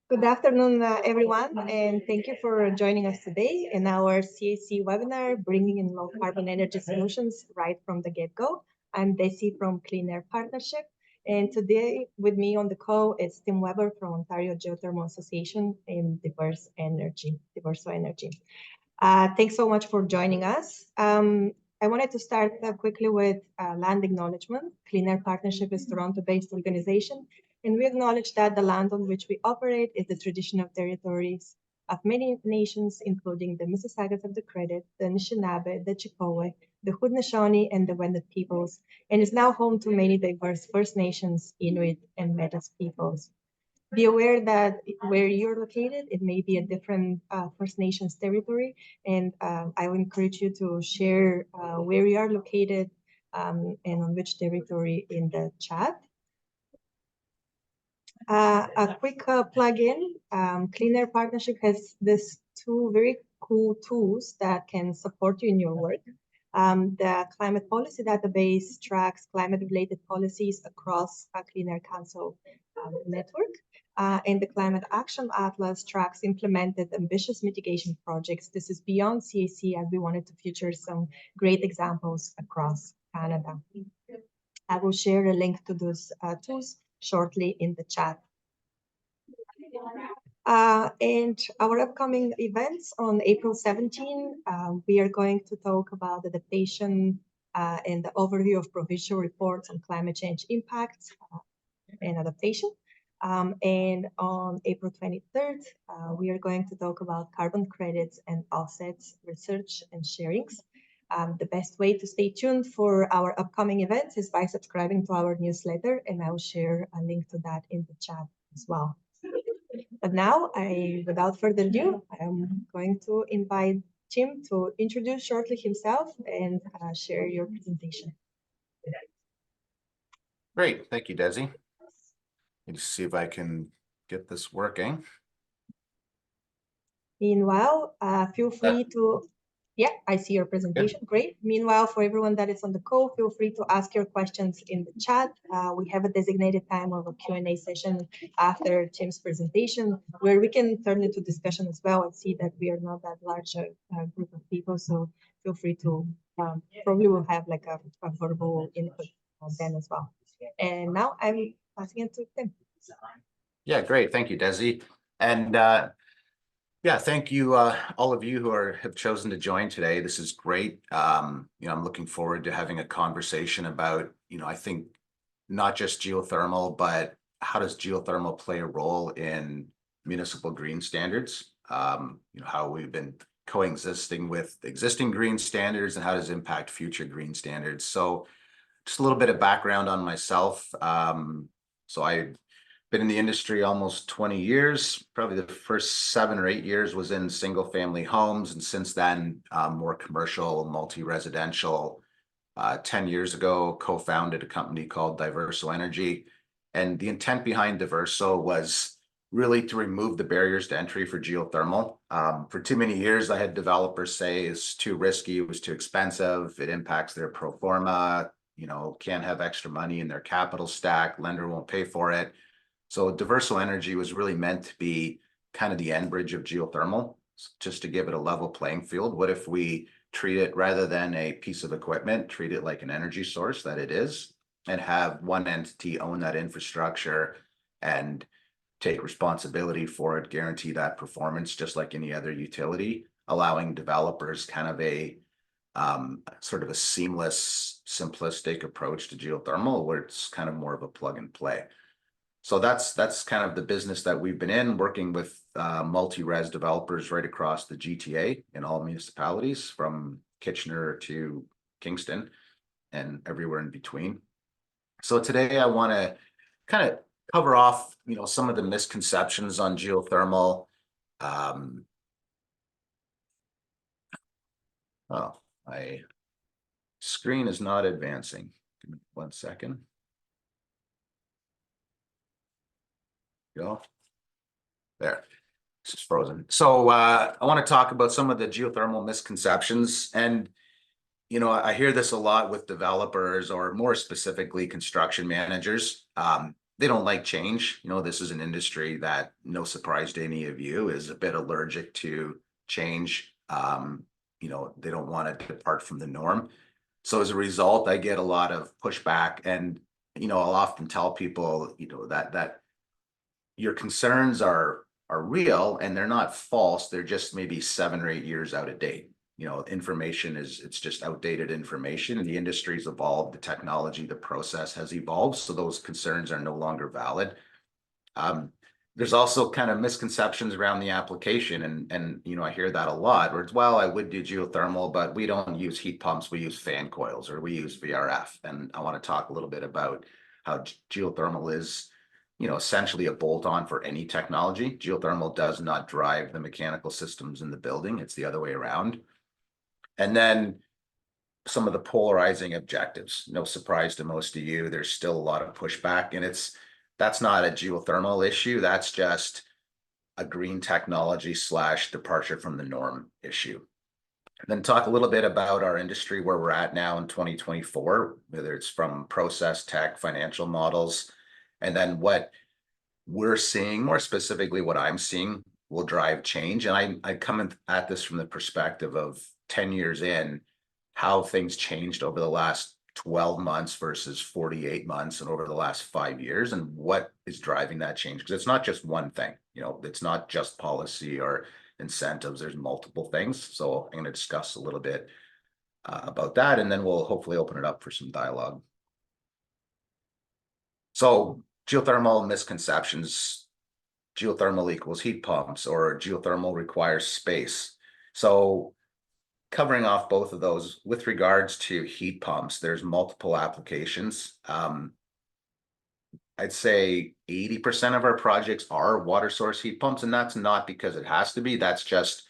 Good afternoon, everyone, and thank you for joining us today in our CAC webinar, Bringing in Low Carbon Energy Solutions right from the get-go. I'm Desi from Clean Air Partnership, and today with me on the call is Tim Weber from Ontario Geothermal Association and Diverso Energy. Thanks so much for joining us. I wanted to start quickly with land acknowledgement. Clean Air Partnership is a Toronto-based organization, and we acknowledge that the land on which we operate is the traditional territories of many nations, including the Mississaugas of the Credit, the Anishinaabe, the Chippewa, the Haudenosaunee, and the Wendat peoples, and is now home to many diverse First Nations, Inuit, and Métis peoples. Be aware that where you're located, it may be a different First Nations territory, and I would encourage you to share where you are located and on which territory in the chat. A quick plug-in, Clean Air Partnership has these two very cool tools that can support you in your work. The Climate Policy Database tracks climate-related policies across a Clean Air Council network. And the Climate Action Atlas tracks implemented ambitious mitigation projects. This is beyond CAC, and we wanted to feature some great examples across Canada. I will share a link to those tools shortly in the chat. And our upcoming events on April 17, we are going to talk about adaptation and the overview of provincial reports on climate change impacts and adaptation. And on April 23rd, we are going to talk about carbon credits and offsets, research and sharings. The best way to stay tuned for our upcoming events is by subscribing to our newsletter, and I will share a link to that in the chat as well. But now, without further ado, I'm going to invite Tim to introduce shortly himself and share your presentation. Great, thank you, Desi. Let me see if I can get this working. Meanwhile, feel free to, yeah, I see your presentation, great. Meanwhile, for everyone that is on the call, feel free to ask your questions in the chat. We have a designated time of a Q&A session after Tim's presentation, where we can turn into discussion as well and see that we are not that large a group of people. So feel free to, probably we'll have like a verbal input then as well. And now I'm passing it to Tim. Yeah, great. Thank you, Desi. And yeah, thank you, all of you who have chosen to join today. This is great. I'm looking forward to having a conversation about, I think not just geothermal, but how does geothermal play a role in municipal green standards? How we've been coexisting with existing green standards and how does it impact future green standards. So just a little bit of background on myself. So I've been in the industry almost 20 years. Probably the first 7 or 8 years was in single family homes. And since then, more commercial, multi-residential. 10 years ago, co-founded a company called Diverso Energy. And the intent behind Diverso was really to remove the barriers to entry for geothermal. For too many years, I had developers say it's too risky, it was too expensive, it impacts their pro forma, can't have extra money in their capital stack, lender won't pay for it. So Diverso Energy was really meant to be kind of the end bridge of geothermal, just to give it a level playing field. What if we treat it, rather than a piece of equipment, treat it like an energy source that it is, and have one entity own that infrastructure and take responsibility for it, guarantee that performance just like any other utility, allowing developers kind of a sort of a seamless, simplistic approach to geothermal where it's kind of more of a plug and play. So that's kind of the business that we've been in, working with multi-res developers right across the GTA in all municipalities, from Kitchener to Kingston and everywhere in between. So today I want to kind of cover off, some of the misconceptions on geothermal. My screen is not advancing. Give me 1 second. Go there. This is frozen. So I want to talk about some of the geothermal misconceptions. And I hear this a lot with developers, or more specifically construction managers. they don't like change. You know, this is an industry that, no surprise to any of you, is a bit allergic to change. You know, they don't want to depart from the norm. So as a result, I get a lot of pushback, and, you know, I'll often tell people, you know, that your concerns are real and they're not false. They're just maybe 7 or 8 years out of date. You know, it's just outdated information, and the industry's evolved, the technology, the process has evolved, so those concerns are no longer valid. There's also kind of misconceptions around the application, and you know, I hear that a lot, where it's, well, I would do geothermal, but we don't use heat pumps, we use fan coils, or we use VRF. And I want to talk a little bit about how geothermal is, you know, essentially a bolt-on for any technology. Geothermal does not drive the mechanical systems in the building, it's the other way around. And then some of the polarizing objectives. No surprise to most of you, there's still a lot of pushback, and that's not a geothermal issue. That's just a green technology / departure from the norm issue. And then talk a little bit about our industry, where we're at now in 2024, whether it's from process tech, financial models, and then what we're seeing, more specifically, what I'm seeing will drive change. And I come at this from the perspective of 10 years in, how things changed over the last 12 months versus 48 months, and over the last 5 years, and what is driving that change. Because it's not just one thing, you know, it's not just policy or incentives, there's multiple things. So I'm going to discuss a little bit about that, and then we'll hopefully open it up for some dialogue. So geothermal misconceptions: geothermal equals heat pumps, or geothermal requires space. So covering off both of those, with regards to heat pumps, there's multiple applications. I'd say 80% of our projects are water source heat pumps, and that's not because it has to be. That's just,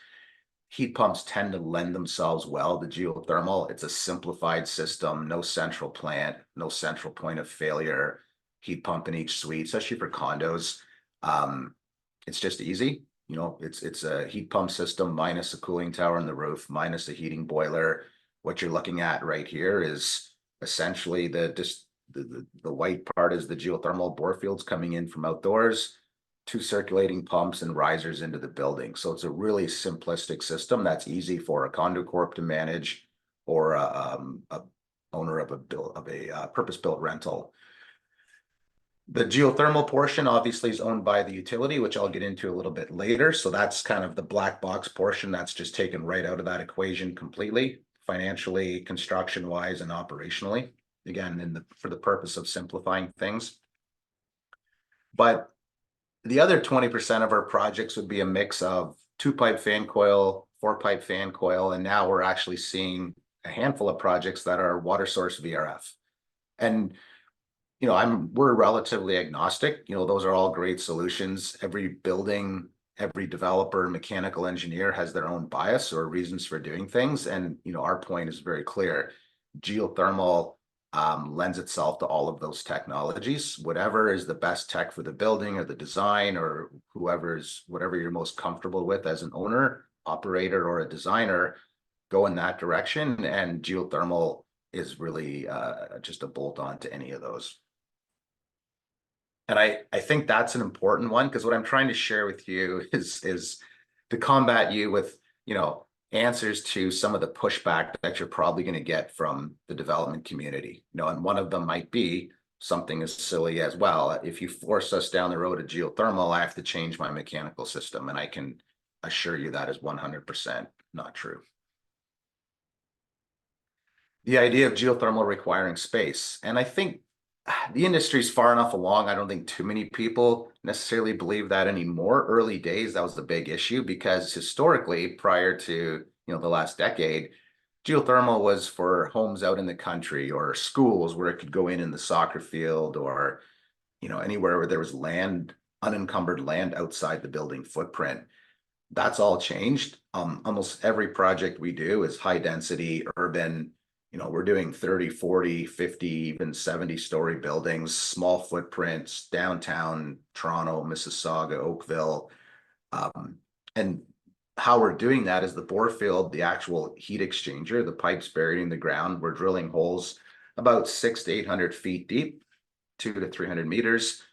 heat pumps tend to lend themselves well to geothermal. It's a simplified system, no central plant, no central point of failure, heat pump in each suite, especially for condos. It's just easy. You know, it's a heat pump system minus a cooling tower on the roof, minus a heating boiler. What you're looking at right here is essentially the white part is the geothermal bore fields coming in from outdoors, 2 circulating pumps and risers into the building. So it's a really simplistic system that's easy for a condo corp to manage, or a owner of a purpose-built rental. The geothermal portion obviously is owned by the utility, which I'll get into a little bit later. So that's kind of the black box portion that's just taken right out of that equation completely, financially, construction-wise, and operationally. Again, for the purpose of simplifying things. But the other 20% of our projects would be a mix of 2-pipe fan coil, 4-pipe fan coil, and now we're actually seeing a handful of projects that are water source VRF. And you know, we're relatively agnostic. You know, those are all great solutions. Every building, every developer, mechanical engineer has their own bias or reasons for doing things. And, you know, our point is very clear. Geothermal lends itself to all of those technologies. Whatever is the best tech for the building or the design, or whatever you're most comfortable with as an owner, operator, or a designer, go in that direction. And geothermal is really just a bolt on to any of those. And I think that's an important one, because what I'm trying to share with you is to combat you with, you know, answers to some of the pushback that you're probably going to get from the development community. You know, and one of them might be something as silly as, well, if you force us down the road of geothermal, I have to change my mechanical system. And I can assure you that is 100% not true. The idea of geothermal requiring space, and I think the industry's far enough along, I don't think too many people necessarily believe that anymore. Early days, that was the big issue, because historically, prior to, you know, the last decade, geothermal was for homes out in the country, or schools where it could go in the soccer field, or, you know, anywhere where there was land, unencumbered land outside the building footprint. That's all changed. Almost every project we do is high density, urban. You know, we're doing 30, 40, 50, even 70-story buildings, small footprints, downtown Toronto, Mississauga, Oakville. And how we're doing that is the bore field, the actual heat exchanger, the pipes buried in the ground. We're drilling holes about 600 to 800 feet deep, 200 to 300 meters.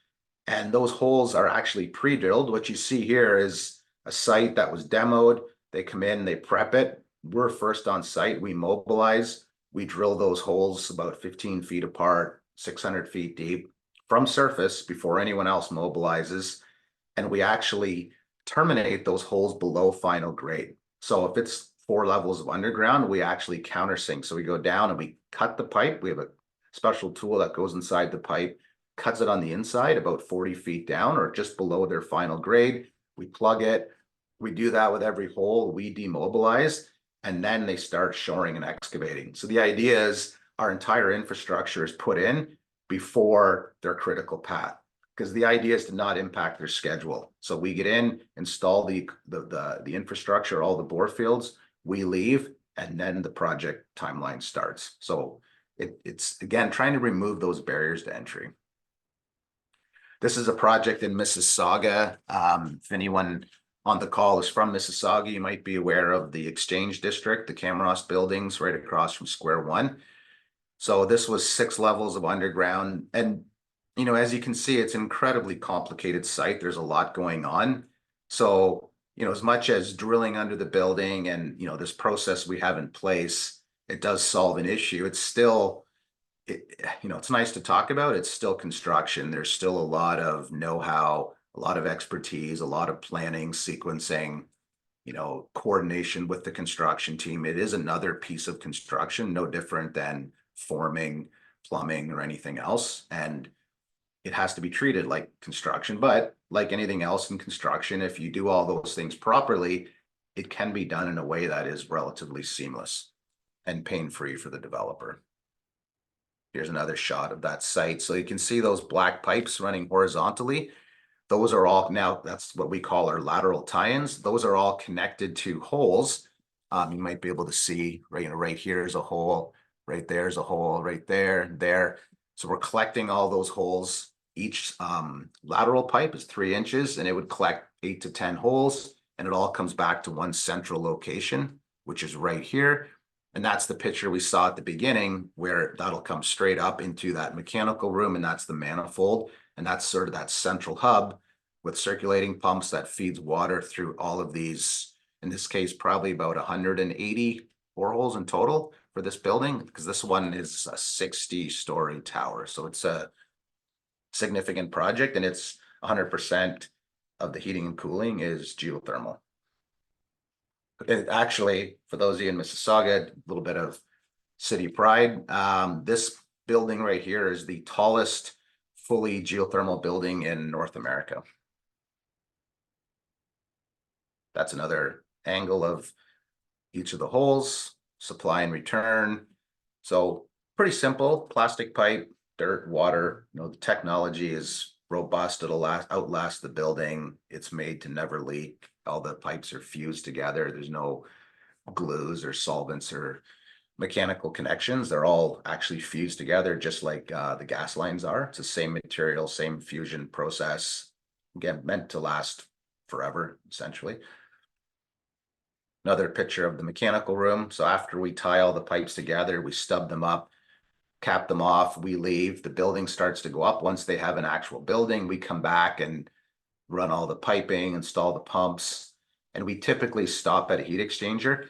And those holes are actually pre-drilled. What you see here is a site that was demoed. They come in, they prep it. We're first on site. We mobilize. We drill those holes about 15 feet apart, 600 feet deep from surface before anyone else mobilizes. And we actually terminate those holes below final grade. So if it's 4 levels of underground, we actually countersink. So we go down and we cut the pipe. We have a special tool that goes inside the pipe, cuts it on the inside about 40 feet down or just below their final grade. We plug it. We do that with every hole. We demobilize, and then they start shoring and excavating. So the idea is our entire infrastructure is put in before their critical path, because the idea is to not impact their schedule. So we get in, install the infrastructure, all the bore fields, we leave, and then the project timeline starts. So it's again trying to remove those barriers to entry. This is a project in Mississauga. If anyone on the call is from Mississauga, you might be aware of the Exchange District, the Camross buildings right across from Square One. So this was 6 levels of underground. And, you know, as you can see, it's an incredibly complicated site. There's a lot going on. So, you know, as much as drilling under the building and, you know, this process we have in place, it does solve an issue. It's still, you know, it's nice to talk about. It's still construction. There's still a lot of know-how, a lot of expertise, a lot of planning, sequencing, you know, coordination with the construction team. It is another piece of construction, no different than forming, plumbing, or anything else. And it has to be treated like construction, but like anything else in construction, if you do all those things properly, it can be done in a way that is relatively seamless and pain-free for the developer. Here's another shot of that site. So you can see those black pipes running horizontally. Those are all, now that's what we call our lateral tie-ins. Those are all connected to holes. You might be able to see, right, you know, right here is a hole, right there's a hole, right there. So we're collecting all those holes. Each lateral pipe is 3 inches, and it would collect 8 to 10 holes, and it all comes back to one central location, which is right here. And that's the picture we saw at the beginning, where that'll come straight up into that mechanical room, and that's the manifold. And that's sort of that central hub with circulating pumps that feeds water through all of these, in this case, probably about 180 boreholes in total for this building, because this one is a 60-story tower. So it's a significant project, and it's 100% of the heating and cooling is geothermal. It actually, for those of you in Mississauga, a little bit of city pride. This building right here is the tallest fully geothermal building in North America. That's another angle of each of the holes, supply and return. So pretty simple, plastic pipe, dirt, water. You know, the technology is robust. It'll outlast the building. It's made to never leak. All the pipes are fused together. There's no glues or solvents or mechanical connections. They're all actually fused together, just like the gas lines are. It's the same material, same fusion process. Again, meant to last forever, essentially. Another picture of the mechanical room. So after we tie all the pipes together, we stub them up, cap them off, we leave. The building starts to go up. Once they have an actual building, we come back and run all the piping, install the pumps, and we typically stop at a heat exchanger,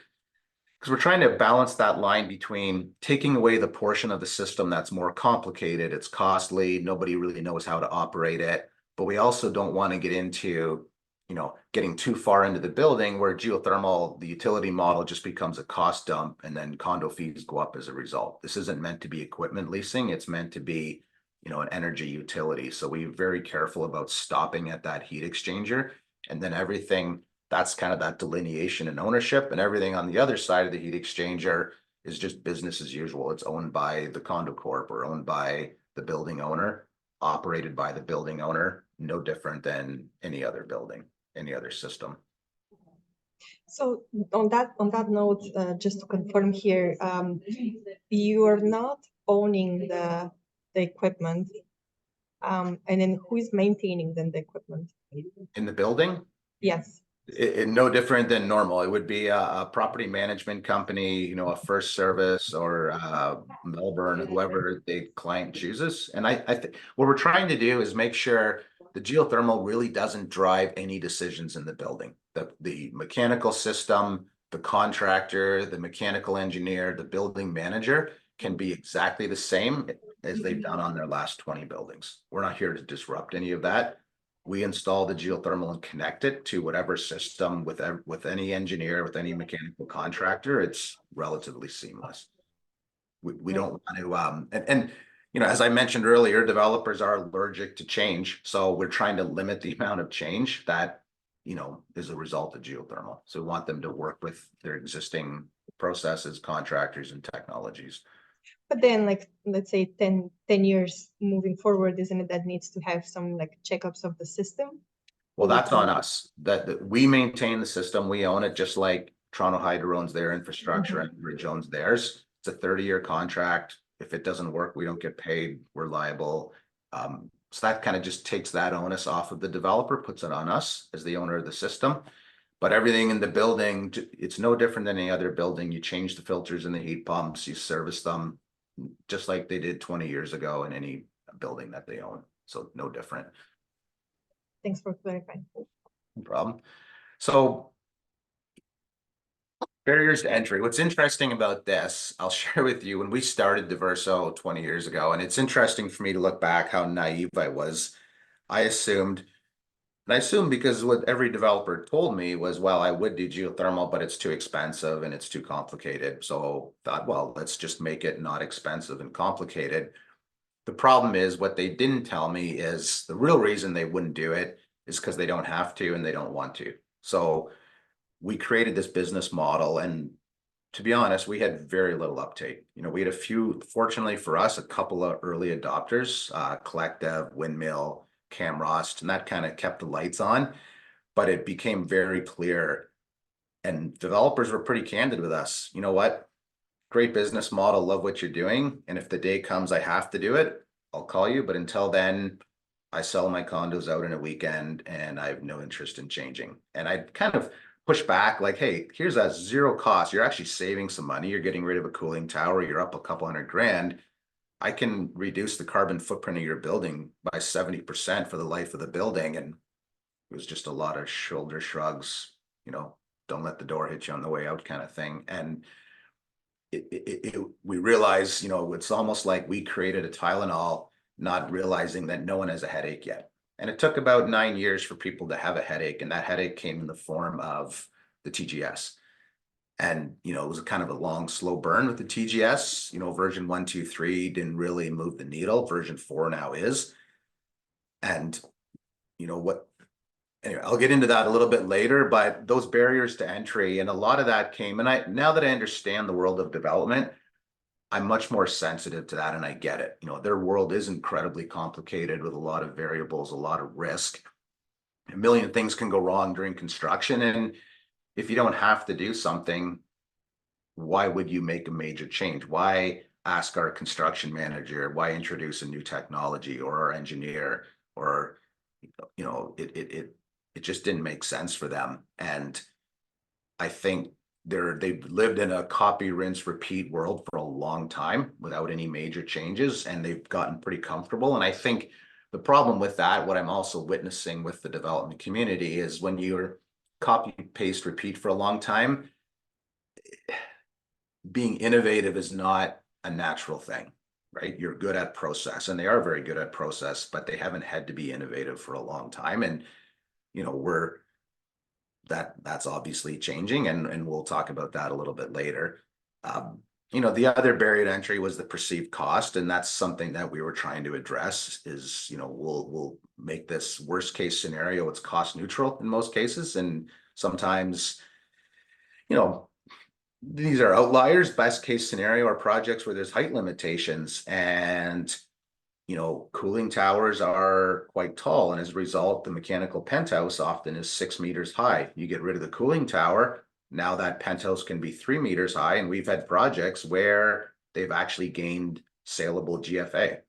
because we're trying to balance that line between taking away the portion of the system that's more complicated, it's costly, nobody really knows how to operate it, but we also don't want to get into, you know, getting too far into the building where geothermal, the utility model, just becomes a cost dump, and then condo fees go up as a result. This isn't meant to be equipment leasing. It's meant to be, you know, an energy utility. So we're very careful about stopping at that heat exchanger, and then everything, that's kind of that delineation and ownership, and everything on the other side of the heat exchanger is just business as usual. It's owned by the condo corp or owned by the building owner, operated by the building owner, no different than any other building, any other system. So on that note, just to confirm here, you are not owning the equipment, and then who is maintaining then the equipment? In the building? Yes. No different than normal. It would be a property management company, you know, a First Service or Melbourne, whoever the client chooses. And I think what we're trying to do is make sure the geothermal really doesn't drive any decisions in the building. The mechanical system, the contractor, the mechanical engineer, the building manager can be exactly the same as they've done on their last 20 buildings. We're not here to disrupt any of that. We install the geothermal and connect it to whatever system with any engineer, with any mechanical contractor. It's relatively seamless. We don't want to, and you know, as I mentioned earlier, developers are allergic to change. So we're trying to limit the amount of change that, you know, is a result of geothermal. So we want them to work with their existing processes, contractors, and technologies. But then, like, let's say 10 years moving forward, isn't it that needs to have some like checkups of the system? Well, that's on us. That we maintain the system, we own it, just like Toronto Hydro owns their infrastructure and Ridge owns theirs. It's a 30-year contract. If it doesn't work, we don't get paid, we're liable. So that kind of just takes that onus off of the developer, puts it on us as the owner of the system. But everything in the building, it's no different than any other building. You change the filters and the heat pumps, you service them just like they did 20 years ago in any building that they own. So no different. Thanks for clarifying. No problem. So barriers to entry. What's interesting about this, I'll share with you when we started Diverso 20 years ago, and it's interesting for me to look back how naive I was. I assumed because what every developer told me was, well, I would do geothermal, but it's too expensive and it's too complicated. So thought, well, let's just make it not expensive and complicated. The problem is what they didn't tell me is the real reason they wouldn't do it is because they don't have to and they don't want to. So we created this business model, and to be honest, we had very little uptake. You know, we had a few, fortunately for us, a couple of early adopters, Collective, Windmill, Camrost, and that kind of kept the lights on. But it became very clear, and developers were pretty candid with us. You know what? Great business model, love what you're doing. And if the day comes I have to do it, I'll call you. But until then, I sell my condos out in a weekend and I have no interest in changing. And I kind of push back like, hey, here's a zero cost. You're actually saving some money. You're getting rid of a cooling tower. You're up a couple $100,000. I can reduce the carbon footprint of your building by 70% for the life of the building. And it was just a lot of shoulder shrugs, you know, don't let the door hit you on the way out kind of thing. And we realize, you know, it's almost like we created a Tylenol, not realizing that no one has a headache yet. And it took about 9 years for people to have a headache. And that headache came in the form of the TGS. And, you know, it was kind of a long, slow burn with the TGS. You know, version 1, 2, 3 didn't really move the needle. Version 4 now is. And, you know, anyway, I'll get into that a little bit later, but those barriers to entry, and a lot of that came, and now that I understand the world of development, I'm much more sensitive to that and I get it. You know, their world is incredibly complicated with a lot of variables, a lot of risk. A million things can go wrong during construction. And if you don't have to do something, why would you make a major change? Why ask our construction manager? Why introduce a new technology or our engineer? Or, you know, it just didn't make sense for them. And I think they've lived in a copy, rinse, repeat world for a long time without any major changes, and they've gotten pretty comfortable. And I think the problem with that, what I'm also witnessing with the development community, is when you're copy, paste, repeat for a long time, being innovative is not a natural thing, right? You're good at process, and they are very good at process, but they haven't had to be innovative for a long time. And, you know, that's obviously changing, and we'll talk about that a little bit later. You know, the other barrier to entry was the perceived cost, and that's something that we were trying to address. Is, you know, we'll make this worst case scenario, it's cost neutral in most cases, and sometimes, you know, these are outliers. Best case scenario are projects where there's height limitations, and, you know, cooling towers are quite tall, and as a result, the mechanical penthouse often is 6 meters high. You get rid of the cooling tower, now that penthouse can be 3 meters high, and we've had projects where they've actually gained saleable GFA.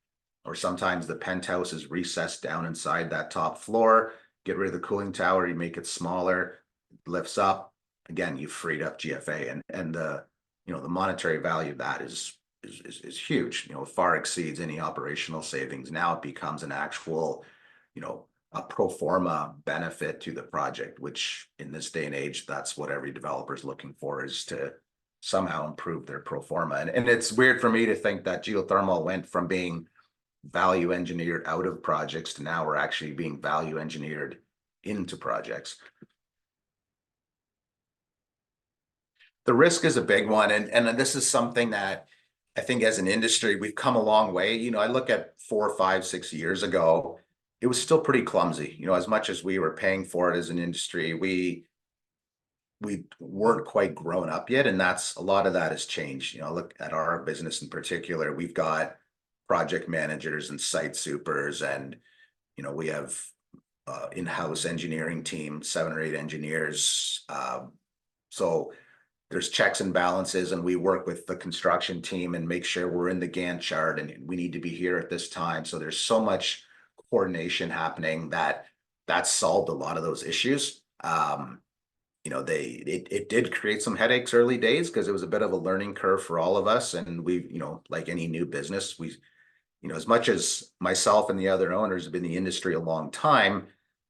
Or sometimes the penthouse is recessed down inside that top floor, get rid of the cooling tower, you make it smaller, it lifts up. Again, you've freed up GFA, and the, you know, the monetary value of that is huge. You know, far exceeds any operational savings. Now it becomes an actual, you know, a pro forma benefit to the project, which in this day and age, that's what every developer is looking for, is to somehow improve their pro forma. And it's weird for me to think that geothermal went from being value engineered out of projects to now we're actually being value engineered into projects. The risk is a big one. And this is something that I think as an industry, we've come a long way. You know, I look at 4, 5, 6 years ago, it was still pretty clumsy. You know, as much as we were paying for it as an industry, we weren't quite grown up yet. And that's a lot of that has changed. You know, look at our business in particular, we've got project managers and site supers, and, you know, we have in-house engineering team, 7 or 8 engineers. So there's checks and balances, and we work with the construction team and make sure we're in the Gantt chart and we need to be here at this time. So there's so much coordination happening that solved a lot of those issues. You know, it did create some headaches early days because it was a bit of a learning curve for all of us. And we, you know, like any new business, we, you know, as much as myself and the other owners have been in the industry a long time,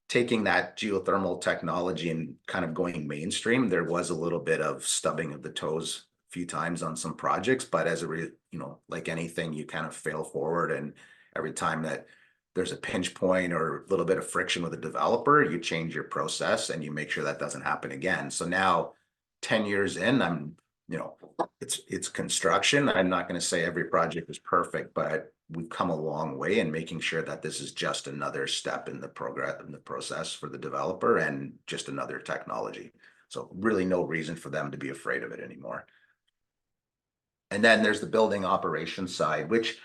taking that geothermal technology and kind of going mainstream, there was a little bit of stubbing of the toes a few times on some projects, but you know, like anything, you kind of fail forward. And every time that there's a pinch point or a little bit of friction with a developer, you change your process and you make sure that doesn't happen again. So now 10 years in, I'm, you know, it's construction. I'm not going to say every project is perfect, but we've come a long way in making sure that this is just another step in the process for the developer and just another technology. So really no reason for them to be afraid of it anymore. And then there's the building operations side, which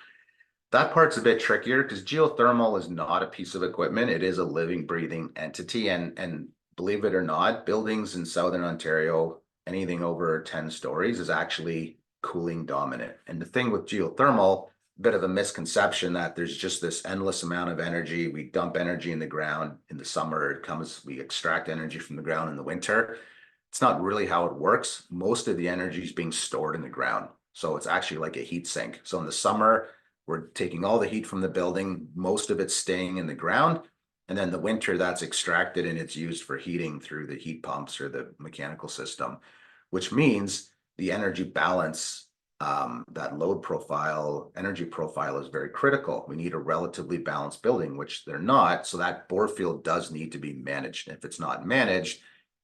that part's a bit trickier because geothermal is not a piece of equipment. It is a living, breathing entity. And believe it or not, buildings in Southern Ontario, anything over 10 stories is actually cooling dominant. And the thing with geothermal, a bit of a misconception that there's just this endless amount of energy. We dump energy in the ground in the summer. It comes, we extract energy from the ground in the winter. It's not really how it works. Most of the energy is being stored in the ground. So it's actually like a heat sink. So in the summer, we're taking all the heat from the building, most of it's staying in the ground. And then the winter that's extracted and it's used for heating through the heat pumps or the mechanical system, which means the energy balance, that load profile, energy profile is very critical. We need a relatively balanced building, which they're not. So that bore field does need to be managed. And if it's not managed,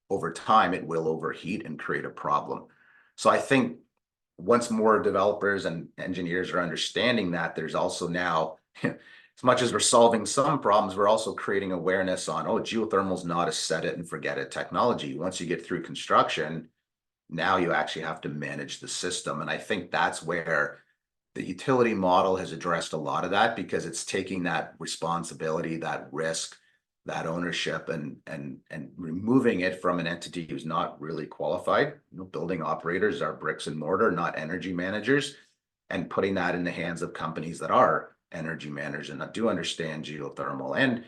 over time, it will overheat and create a problem. So I think once more developers and engineers are understanding that, there's also now, as much as we're solving some problems, we're also creating awareness on, oh, geothermal is not a set it and forget it technology. Once you get through construction, now you actually have to manage the system. And I think that's where the utility model has addressed a lot of that, because it's taking that responsibility, that risk, that ownership, and removing it from an entity who's not really qualified. You know, building operators are bricks and mortar, not energy managers, and putting that in the hands of companies that are energy managers and that do understand geothermal and,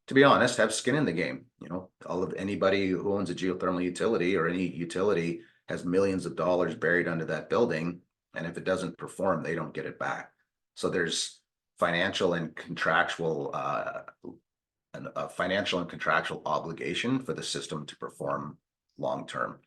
to be honest, have skin in the game. You know, anybody who owns a geothermal utility or any utility has millions of dollars buried under that building, and if it doesn't perform, they don't get it back. So there's financial and contractual a financial and contractual obligation for the system to perform long term.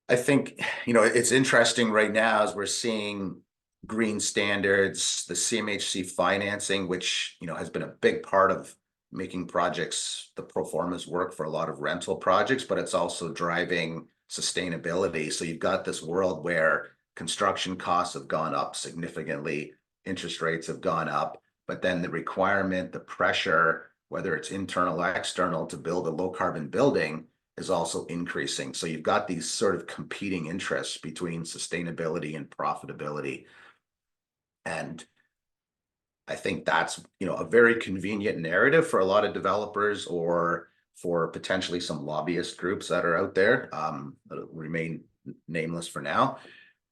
I think, you know, it's interesting right now as we're seeing green standards, the CMHC financing, which, you know, has been a big part of making projects, the pro formas work for a lot of rental projects, but it's also driving sustainability. So you've got this world where construction costs have gone up significantly, interest rates have gone up, but then the requirement, the pressure, whether it's internal or external, to build a low carbon building is also increasing. So you've got these sort of competing interests between sustainability and profitability. And I think that's, you know, a very convenient narrative for a lot of developers or for potentially some lobbyist groups that are out there, that'll remain nameless for now,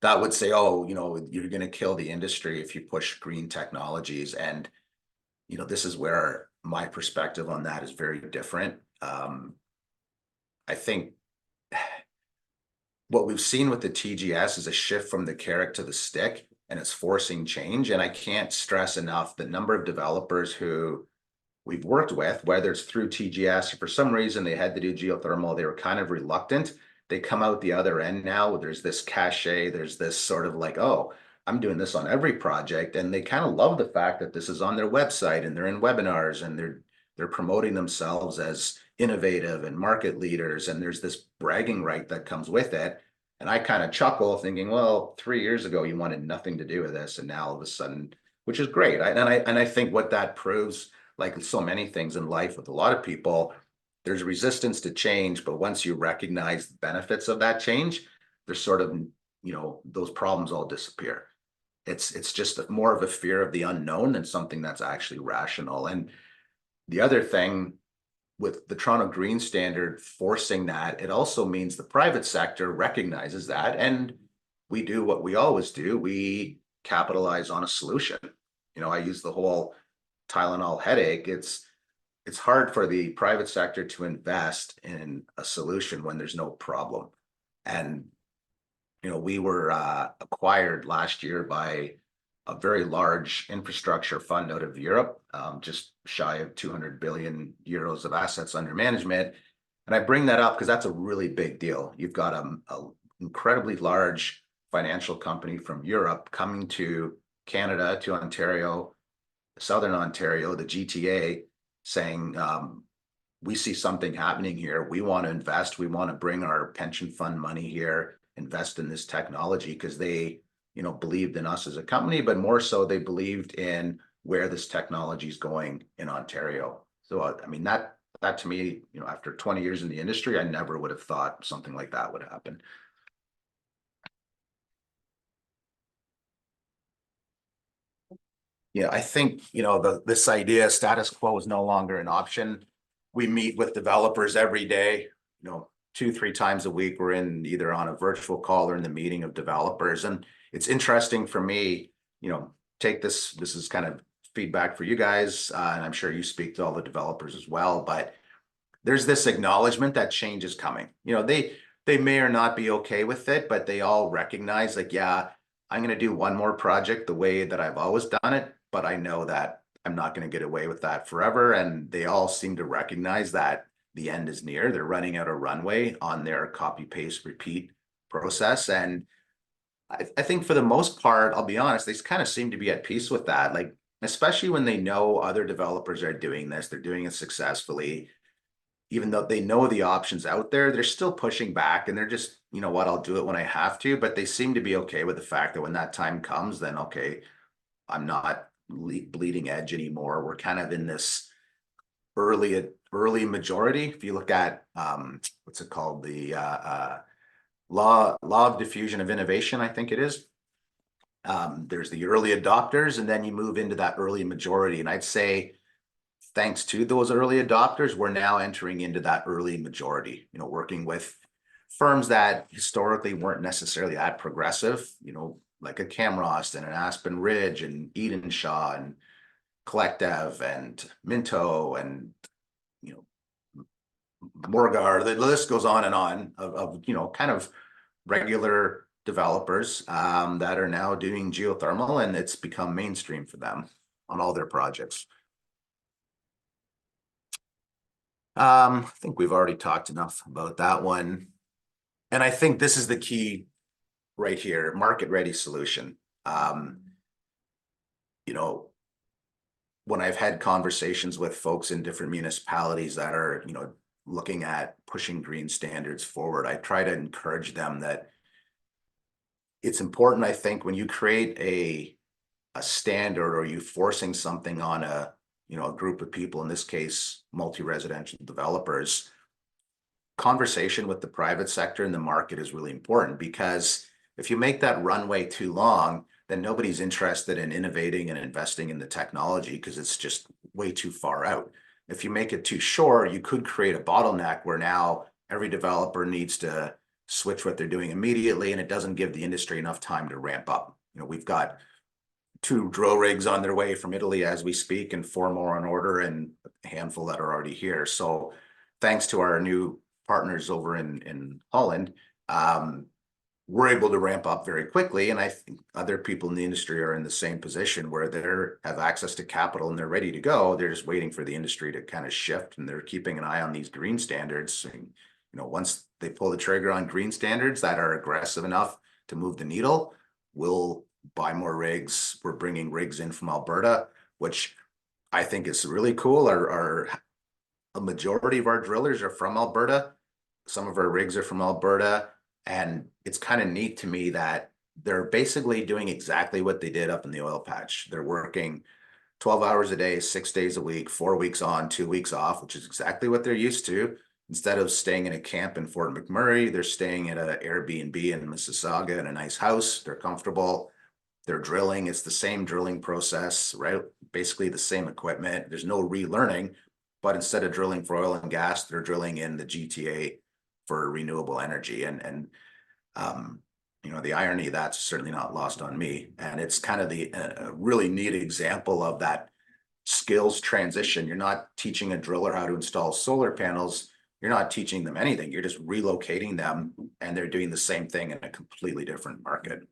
that would say, oh, you know, you're going to kill the industry if you push green technologies. And, you know, this is where my perspective on that is very different. I think what we've seen with the TGS is a shift from the carrot to the stick. and it's forcing change. And I can't stress enough the number of developers who we've worked with, whether it's through TGS or for some reason they had to do geothermal, they were kind of reluctant. They come out the other end now. There's this cachet, there's this sort of like, oh, I'm doing this on every project. And they kind of love the fact that this is on their website and they're in webinars and they're promoting themselves as innovative and market leaders. And there's this bragging right that comes with it. And I kind of chuckle thinking, well, 3 years ago, you wanted nothing to do with this. And now all of a sudden, which is great. And I think what that proves, like so many things in life with a lot of people, there's resistance to change, but once you recognize the benefits of that change, there's sort of, those problems all disappear. It's just more of a fear of the unknown than something that's actually rational. And the other thing with the Toronto Green Standard forcing that, it also means the private sector recognizes that, and we do what we always do. We capitalize on a solution. I use the whole Tylenol headache. It's hard for the private sector to invest in a solution when there's no problem. And we were acquired last year by a very large infrastructure fund out of Europe, just shy of 200 billion euros of assets under management. And I bring that up because that's a really big deal. You've got a incredibly large financial company from Europe coming to Canada, to Ontario, Southern Ontario, the GTA, saying, we see something happening here. We want to invest. We want to bring our pension fund money here, invest in this technology, because they, believed in us as a company, but more so they believed in where this technology is going in Ontario. So, I mean, that to me, after 20 years in the industry, I never would have thought something like that would happen. Yeah, I think, this idea status quo is no longer an option. We meet with developers every day, 2-3 times a week. We're in either on a virtual call or in the meeting of developers. And it's interesting for me, take this is kind of feedback for you guys. And I'm sure you speak to all the developers as well, but there's this acknowledgement that change is coming. They may or not be okay with it, but they all recognize, like, yeah, I'm going to do one more project the way that I've always done it, but I know that I'm not going to get away with that forever. And they all seem to recognize that the end is near. They're running out of runway on their copy, paste, repeat process. And I think for the most part, I'll be honest, they kind of seem to be at peace with that. Like, especially when they know other developers are doing this, they're doing it successfully. Even though they know the options out there, they're still pushing back, and they're just, what, I'll do it when I have to. But they seem to be okay with the fact that when that time comes, then okay, I'm not bleeding edge anymore. We're kind of in this early majority. If you look at what's it called, the law of diffusion of innovation, I think it is. There's the early adopters, and then you move into that early majority. And I'd say, thanks to those early adopters, we're now entering into that early majority, working with firms that historically weren't necessarily that progressive, like a Camrost and an Aspen Ridge and Edenshaw and Collective and Minto and, Morgar. The list goes on and on of kind of regular developers that are now doing geothermal, and it's become mainstream for them on all their projects. I think we've already talked enough about that one. And I think this is the key right here, market-ready solution. When I've had conversations with folks in different municipalities that are, looking at pushing green standards forward, I try to encourage them that it's important, I think, when you create a standard, or you forcing something on a group of people, in this case, multi-residential developers, conversation with the private sector and the market is really important, because if you make that runway too long, then nobody's interested in innovating and investing in the technology because it's just way too far out. If you make it too short, you could create a bottleneck where now every developer needs to switch what they're doing immediately, and it doesn't give the industry enough time to ramp up. We've got 2 drill rigs on their way from Italy as we speak, and 4 more on order, and a handful that are already here. So thanks to our new partners over in Holland, we're able to ramp up very quickly. And I think other people in the industry are in the same position where they have access to capital and they're ready to go. They're just waiting for the industry to kind of shift, and they're keeping an eye on these green standards. And, once they pull the trigger on green standards that are aggressive enough to move the needle, we'll buy more rigs. We're bringing rigs in from Alberta, which I think is really cool. A majority of our drillers are from Alberta. Some of our rigs are from Alberta. And it's kind of neat to me that they're basically doing exactly what they did up in the oil patch. They're working 12 hours a day, 6 days a week, 4 weeks on, 2 weeks off, which is exactly what they're used to. Instead of staying in a camp in Fort McMurray, they're staying at an Airbnb in Mississauga in a nice house. They're comfortable. They're drilling. It's the same drilling process, right? Basically the same equipment. There's no relearning, but instead of drilling for oil and gas, they're drilling in the GTA for renewable energy. And the irony of that's certainly not lost on me. And it's kind of a really neat example of that skills transition. You're not teaching a driller how to install solar panels. You're not teaching them anything. You're just relocating them, and they're doing the same thing in a completely different market.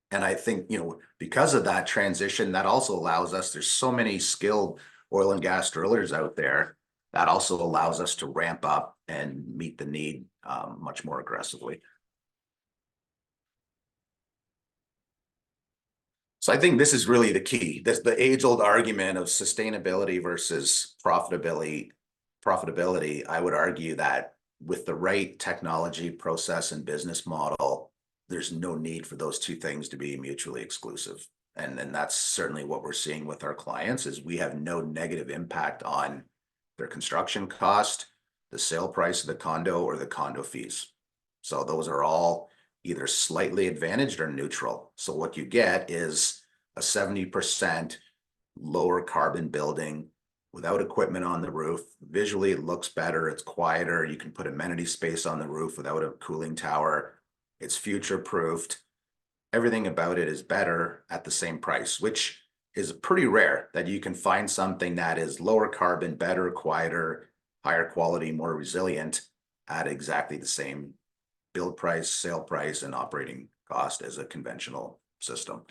And I think, because of that transition, that also allows us, there's so many skilled oil and gas drillers out there, that also allows us to ramp up and meet the need much more aggressively. So I think this is really the key. The age-old argument of sustainability versus profitability. I would argue that with the right technology, process, and business model, there's no need for those two things to be mutually exclusive. And then that's certainly what we're seeing with our clients, is we have no negative impact on their construction cost, the sale price of the condo, or the condo fees. So those are all either slightly advantaged or neutral. So what you get is a 70% lower carbon building without equipment on the roof. Visually, it looks better. It's quieter. You can put amenity space on the roof without a cooling tower. It's future-proofed. Everything about it is better at the same price, which is pretty rare, that you can find something that is lower carbon, better, quieter, higher quality, more resilient at exactly the same build price, sale price, and operating cost as a conventional system.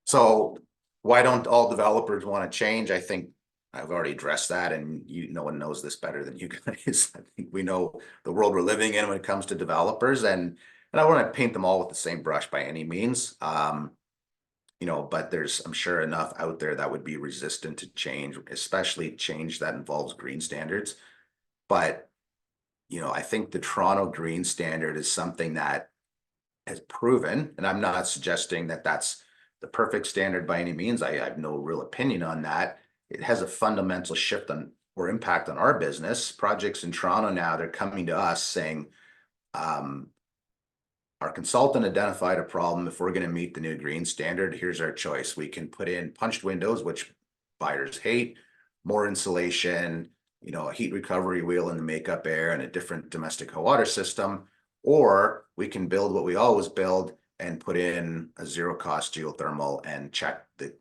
So why don't all developers want to change? I think I've already addressed that, and no one knows this better than you guys. I think we know the world we're living in when it comes to developers, and I don't want to paint them all with the same brush by any means. But there's, I'm sure, enough out there that would be resistant to change, especially change that involves green standards. But I think the Toronto Green Standard is something that has proven, and I'm not suggesting that that's the perfect standard by any means. I have no real opinion on that. It has a fundamental shift on or impact on our business. Projects in Toronto now, they're coming to us saying, our consultant identified a problem. If we're going to meet the new green standard, here's our choice. We can put in punched windows, which buyers hate, more insulation, a heat recovery wheel in the makeup air, and a different domestic hot water system. Or we can build what we always build and put in a zero-cost geothermal and check the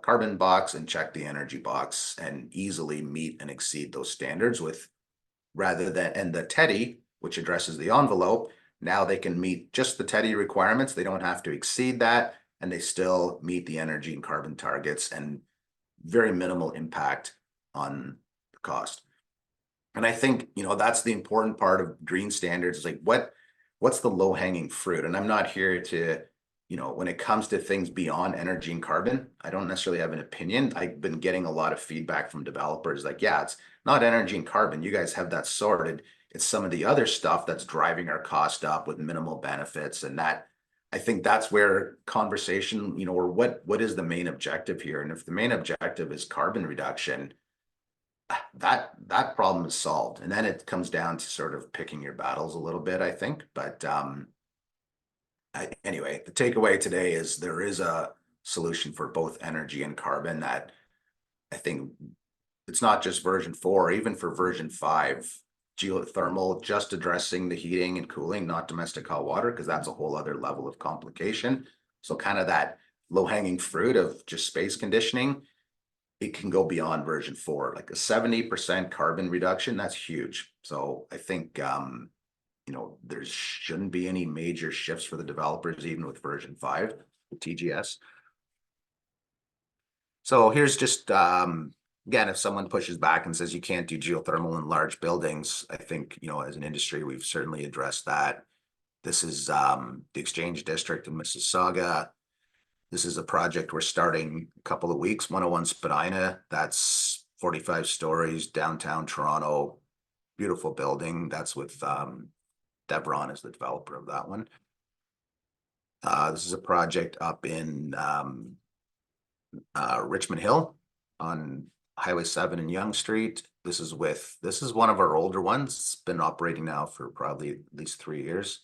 carbon box and check the energy box and easily meet and exceed those standards and the TEDI, which addresses the envelope. Now they can meet just the TEDI requirements. They don't have to exceed that, and they still meet the energy and carbon targets, and very minimal impact on the cost. And I think, that's the important part of green standards, is like, what's the low-hanging fruit? And I'm not here to, when it comes to things beyond energy and carbon, I don't necessarily have an opinion. I've been getting a lot of feedback from developers like, yeah, it's not energy and carbon. You guys have that sorted. It's some of the other stuff that's driving our cost up with minimal benefits. And that, I think that's where conversation, or what is the main objective here? And if the main objective is carbon reduction, that problem is solved. And then it comes down to sort of picking your battles a little bit, I think. But anyway, the takeaway today is there is a solution for both energy and carbon that I think it's not just version 4, even for version 5, geothermal, just addressing the heating and cooling, not domestic hot water, because that's a whole other level of complication. So kind of that low-hanging fruit of just space conditioning, it can go beyond version 4, like a 70% carbon reduction. That's huge. So I think, you know, there shouldn't be any major shifts for the developers, even with version 5, with TGS. So here's just, again, if someone pushes back and says you can't do geothermal in large buildings, I think, you know, as an industry, we've certainly addressed that. This is the Exchange District in Mississauga. This is a project we're starting a couple of weeks, 101 Spadina. That's 45 stories, downtown Toronto. Beautiful building. That's with Devron as the developer of that one. This is a project up in Richmond Hill on Highway 7 and Yonge Street. This is one of our older ones. It's been operating now for probably at least 3 years.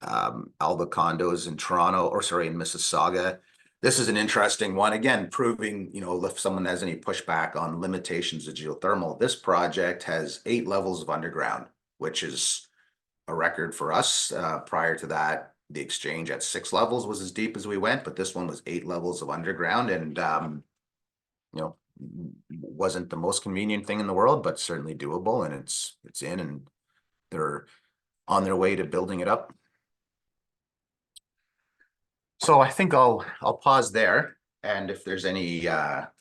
Alba Condos in Toronto, or sorry, in Mississauga. This is an interesting one. Again, proving, you know, if someone has any pushback on limitations of geothermal, this project has 8 levels of underground, which is a record for us. Prior to that, the Exchange at 6 levels was as deep as we went, but this one was 8 levels of underground, and you know, wasn't the most convenient thing in the world, but certainly doable, and it's in, and they're on their way to building it up. So I think I'll pause there, and if there's any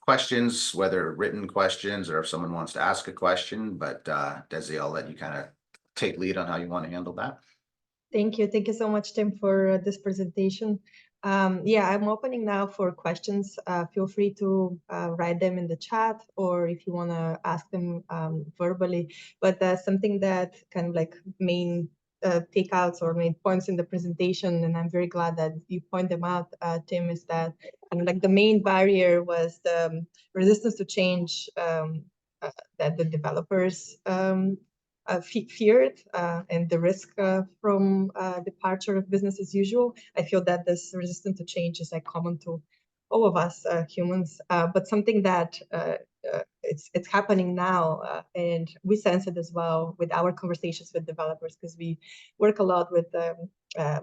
questions, whether written questions or if someone wants to ask a question, but Desi, I'll let you kind of take lead on how you want to handle that. Thank you. Thank you so much, Tim, for this presentation. Yeah, I'm opening now for questions. Feel free to write them in the chat, or if you want to ask them verbally. But something that kind of like main takeouts or main points in the presentation, and I'm very glad that you point them out, Tim, is that kind of like the main barrier was the resistance to change that the developers feared, and the risk from departure of business as usual. I feel that this resistance to change is like common to all of us humans, but something that it's happening now, and we sense it as well with our conversations with developers, because we work a lot with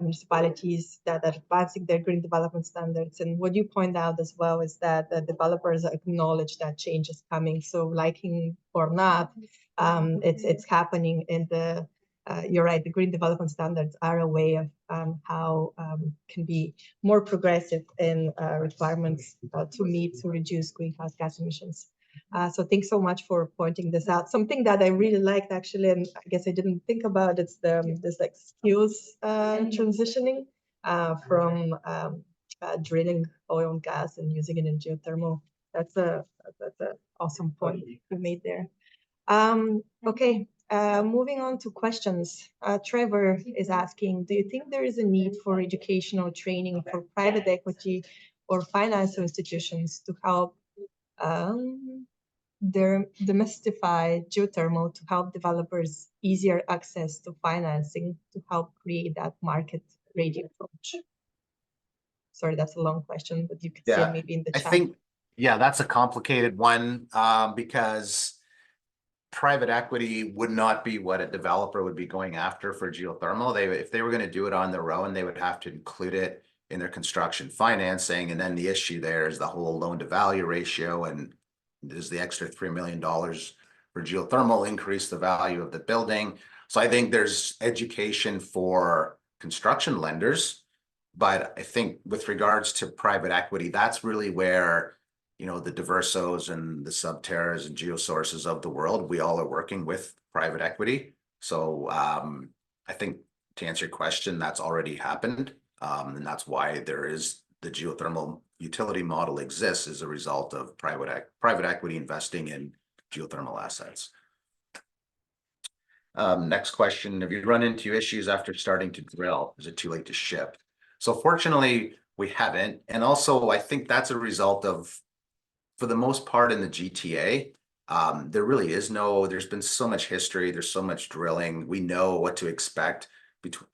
municipalities that are advancing their green development standards. And what you point out as well is that the developers acknowledge that change is coming. So liking or not, it's happening. And you're right, the green development standards are a way of how can be more progressive in requirements to reduce greenhouse gas emissions. So thanks so much for pointing this out. Something that I really liked, actually, and I guess I didn't think about, it's this like skills transitioning from drilling oil and gas and using it in geothermal. That's a awesome point you made there. Okay, moving on to questions. Trevor is asking, do you think there is a need for educational training for private equity or financial institutions to help demystify geothermal, to help developers easier access to financing, to help create that market-ready approach? Sorry, that's a long question, but you can see it maybe in the chat. I think, yeah, that's a complicated one, because private equity would not be what a developer would be going after for geothermal. If they were going to do it on their own, they would have to include it in their construction financing. And then the issue there is the whole loan to value ratio. And does the extra $3 million for geothermal increase the value of the building? So I think there's education for construction lenders. But I think with regards to private equity, that's really where, you know, the Diversos and the Subterras and Geosources of the world, we all are working with private equity. So I think, to answer your question, that's already happened. And that's why there is the geothermal utility model exists as a result of private equity investing in geothermal assets. Next question, have you run into issues after starting to drill? Is it too late to ship? So fortunately, we haven't. And also, I think that's a result of, for the most part in the GTA, there really is there's been so much history, there's so much drilling. We know what to expect between,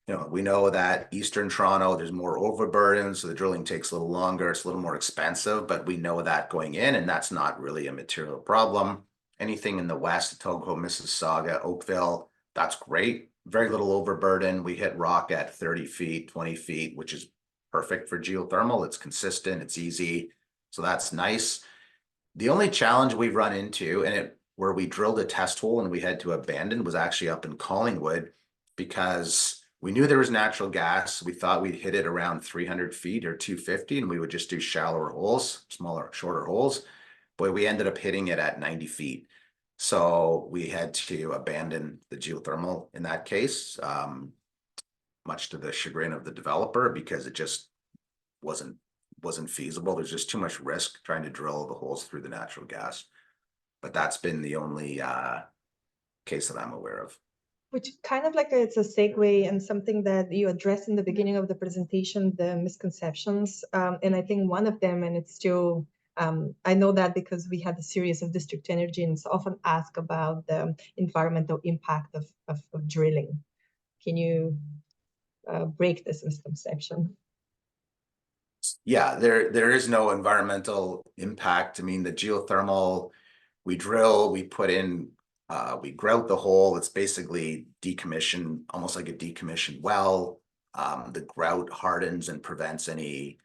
you know, we know that Eastern Toronto, there's more overburden, so the drilling takes a little longer, it's a little more expensive, but we know that going in, and that's not really a material problem. Anything in the West, Etobicoke, Mississauga, Oakville, that's great. Very little overburden. We hit rock at 30 feet, 20 feet, which is perfect for geothermal. It's consistent, it's easy. So that's nice. The only challenge we've run into, where we drilled a test hole and we had to abandon, was actually up in Collingwood, because we knew there was natural gas. We thought we'd hit it around 300 feet or 250, and we would just do shallower holes, smaller, shorter holes. But we ended up hitting it at 90 feet. So we had to abandon the geothermal in that case, much to the chagrin of the developer, because it just wasn't feasible. There's just too much risk trying to drill the holes through the natural gas. But that's been the only case that I'm aware of. Which kind of like it's a segue and something that you addressed in the beginning of the presentation, the misconceptions. And I think one of them, and it's still, I know that because we had a series of district energy and it's often asked about the environmental impact of drilling. Can you break this misconception? Yeah, there is no environmental impact. I mean, the geothermal, we drill, we put in, we grout the hole. It's basically decommissioned, almost like a decommissioned well. The grout hardens and prevents any,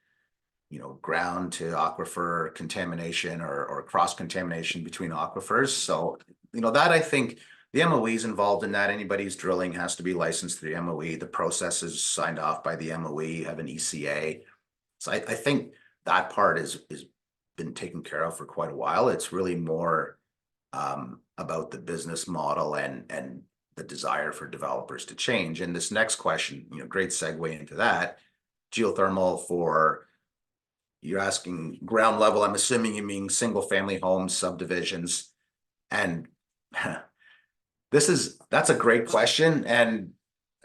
ground to aquifer contamination or cross contamination between aquifers. So, that I think the MOE is involved in that. Anybody who's drilling has to be licensed through the MOE. The process is signed off by the MOE, have an ECA. So I think that part is been taken care of for quite a while. It's really more about the business model and the desire for developers to change. And this next question, great segue into that. Geothermal for, you're asking ground level, I'm assuming you mean single family homes, subdivisions. And that's a great question. And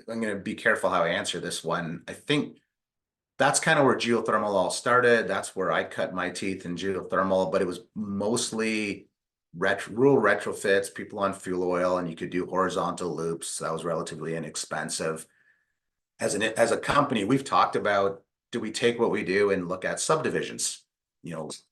I'm going to be careful how I answer this one. I think that's kind of where geothermal all started. That's where I cut my teeth in geothermal, but it was mostly rural retrofits, people on fuel oil, and you could do horizontal loops. That was relatively inexpensive. As a company, we've talked about, do we take what we do and look at subdivisions?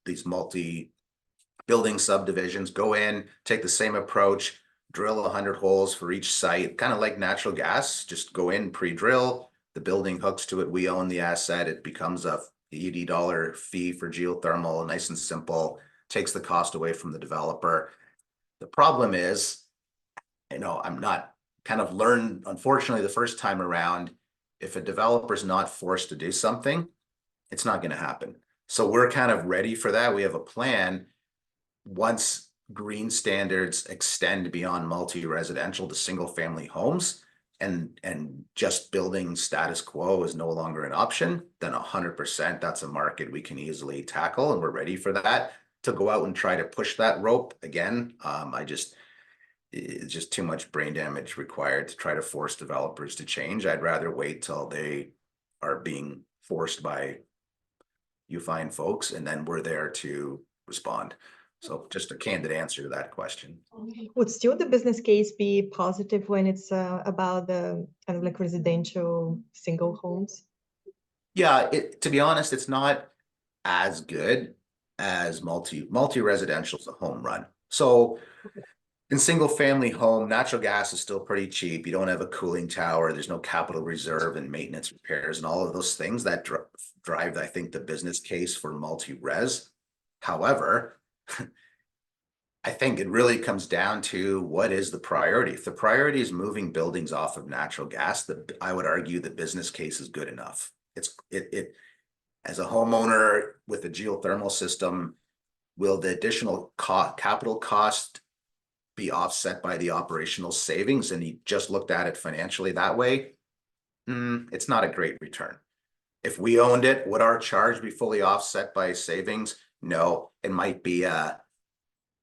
These multi-building subdivisions, go in, take the same approach, drill 100 holes for each site, kind of like natural gas, just go in, pre-drill, the building hooks to it, we own the asset, it becomes a $80 fee for geothermal, nice and simple, takes the cost away from the developer. The problem is, I'm not kind of learned, unfortunately, the first time around, if a developer's not forced to do something, it's not going to happen. So we're kind of ready for that. We have a plan. Once green standards extend beyond multi-residential to single family homes, and just building status quo is no longer an option, then 100% that's a market we can easily tackle, and we're ready for that. To go out and try to push that rope again, it's just too much brain damage required to try to force developers to change. I'd rather wait till they are being forced by you fine folks, and then we're there to respond. So just a candid answer to that question. Would still the business case be positive when it's about the kind of like residential single homes? Yeah, to be honest, it's not as good as multi-residential is a home run. So in single family home, natural gas is still pretty cheap. You don't have a cooling tower. There's no capital reserve and maintenance repairs and all of those things that drive, I think, the business case for multi-res. However, I think it really comes down to what is the priority. If the priority is moving buildings off of natural gas, I would argue the business case is good enough. It as a homeowner with a geothermal system, will the additional capital cost be offset by the operational savings? And he just looked at it financially that way. It's not a great return. If we owned it, would our charge be fully offset by savings? No, it might be a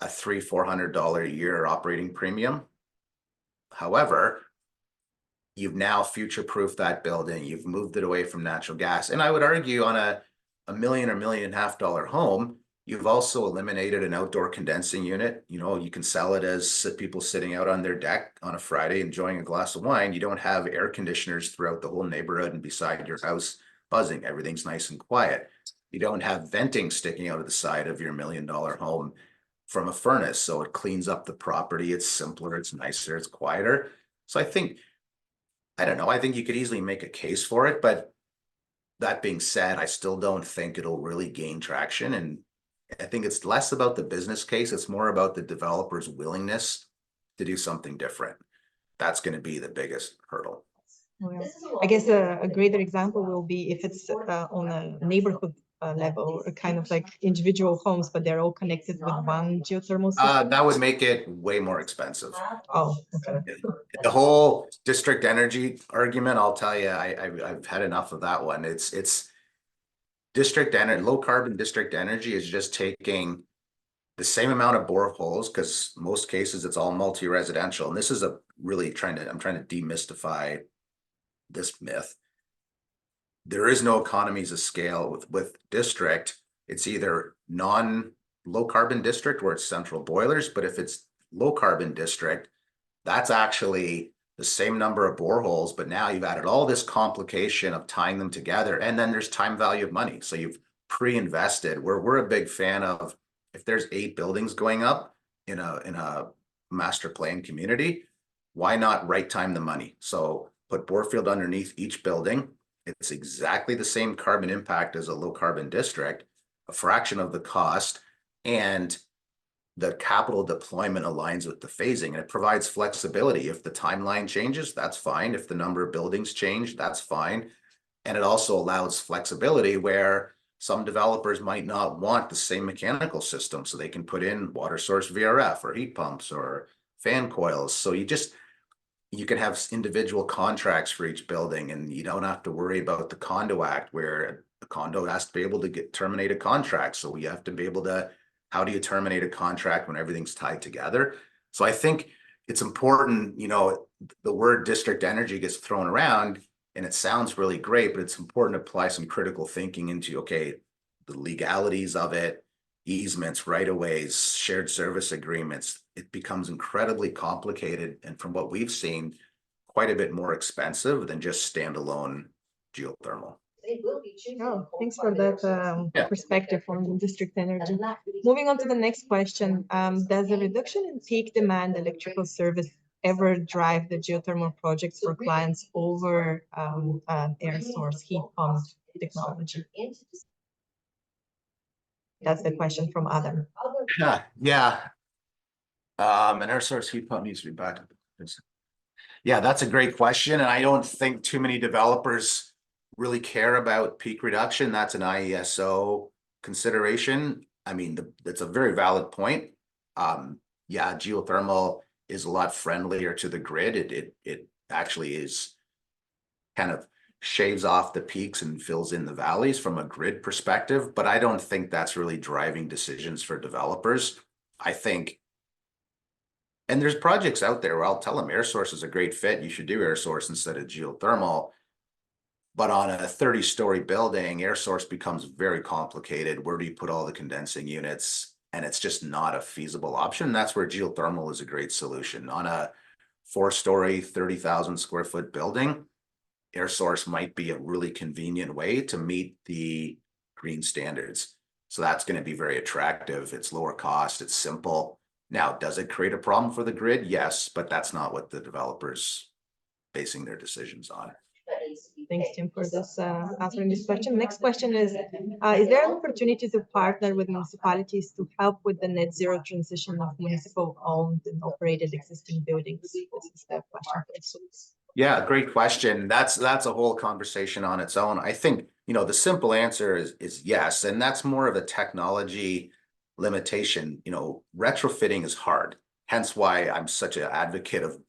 $300-400 a year operating premium. However, you've now future-proofed that building. You've moved it away from natural gas. And I would argue on a $1 million or $1.5 million home, you've also eliminated an outdoor condensing unit. You can sell it as people sitting out on their deck on a Friday enjoying a glass of wine. You don't have air conditioners throughout the whole neighborhood and beside your house buzzing. Everything's nice and quiet. You don't have venting sticking out of the side of your $1 million home from a furnace. So it cleans up the property. It's simpler, it's nicer, it's quieter. So I don't know. I think you could easily make a case for it, but that being said, I still don't think it'll really gain traction. And I think it's less about the business case. It's more about the developer's willingness to do something different. That's going to be the biggest hurdle. Well, I guess a greater example will be if it's on a neighborhood level, kind of like individual homes, but they're all connected with one geothermal system. That would make it way more expensive. Oh, okay. The whole district energy argument, I'll tell you, I've had enough of that one. It's district energy, low carbon district energy is just taking the same amount of boreholes, because most cases it's all multi-residential. And this is I'm trying to demystify this myth. There is no economies of scale with district. It's either non-low carbon district where it's central boilers, but if it's low carbon district, that's actually the same number of boreholes, but now you've added all this complication of tying them together, and then there's time value of money. So you've pre-invested. We're a big fan of, if there's 8 buildings going up in a master plan community, why not right time the money? So put bore field underneath each building. It's exactly the same carbon impact as a low carbon district, a fraction of the cost, and the capital deployment aligns with the phasing, and it provides flexibility. If the timeline changes, that's fine. If the number of buildings change, that's fine. And it also allows flexibility where some developers might not want the same mechanical system, so they can put in water source VRF or heat pumps or fan coils. So you can have individual contracts for each building, and you don't have to worry about the Condo Act, where the condo has to be able to terminate a contract. So we have to be able to, how do you terminate a contract when everything's tied together? So I think it's important, the word district energy gets thrown around and it sounds really great, but it's important to apply some critical thinking into, okay, the legalities of it, easements, right-of-ways, shared service agreements. It becomes incredibly complicated, and from what we've seen, quite a bit more expensive than just standalone geothermal. Oh, thanks for that perspective on district energy. Moving on to the next question. Does the reduction in peak demand electrical service ever drive the geothermal projects for clients over air source heat pump technology? That's the question from Adam. Yeah. An air source heat pump needs to be backed up. Yeah, that's a great question. And I don't think too many developers really care about peak reduction. That's an IESO consideration. I mean, that's a very valid point. Yeah, geothermal is a lot friendlier to the grid. It actually is kind of shaves off the peaks and fills in the valleys from a grid perspective, but I don't think that's really driving decisions for developers. I think, and there's projects out there where I'll tell them air source is a great fit. You should do air source instead of geothermal. But on a 30-story building, air source becomes very complicated. Where do you put all the condensing units? And it's just not a feasible option. That's where geothermal is a great solution. On a 4-story, 30,000 square foot building, air source might be a really convenient way to meet the green standards. So that's going to be very attractive. It's lower cost, it's simple. Now, does it create a problem for the grid? Yes, but that's not what the developers basing their decisions on. Thanks, Tim, for this answering this question. Next question is there an opportunity to partner with municipalities to help with the net zero transition of municipal owned and operated existing buildings? This is the question. Yeah, great question. That's a whole conversation on its own. I think, the simple answer is yes. And that's more of a technology limitation. Retrofitting is hard. Hence why I'm such an advocate of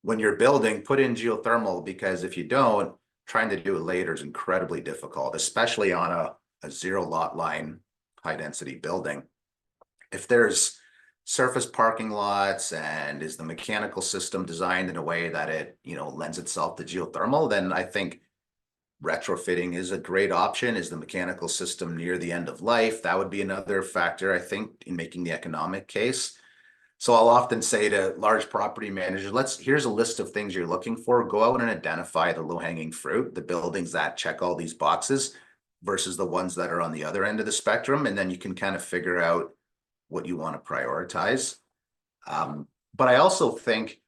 when you're building, put in geothermal, because if you don't, trying to do it later is incredibly difficult, especially on a 0 lot line, high density building. If there's surface parking lots and is the mechanical system designed in a way that it, lends itself to geothermal, then I think retrofitting is a great option. Is the mechanical system near the end of life? That would be another factor, I think, in making the economic case. So I'll often say to large property managers, here's a list of things you're looking for. Go out and identify the low-hanging fruit, the buildings that check all these boxes versus the ones that are on the other end of the spectrum. And then you can kind of figure out what you want to prioritize. But I also think,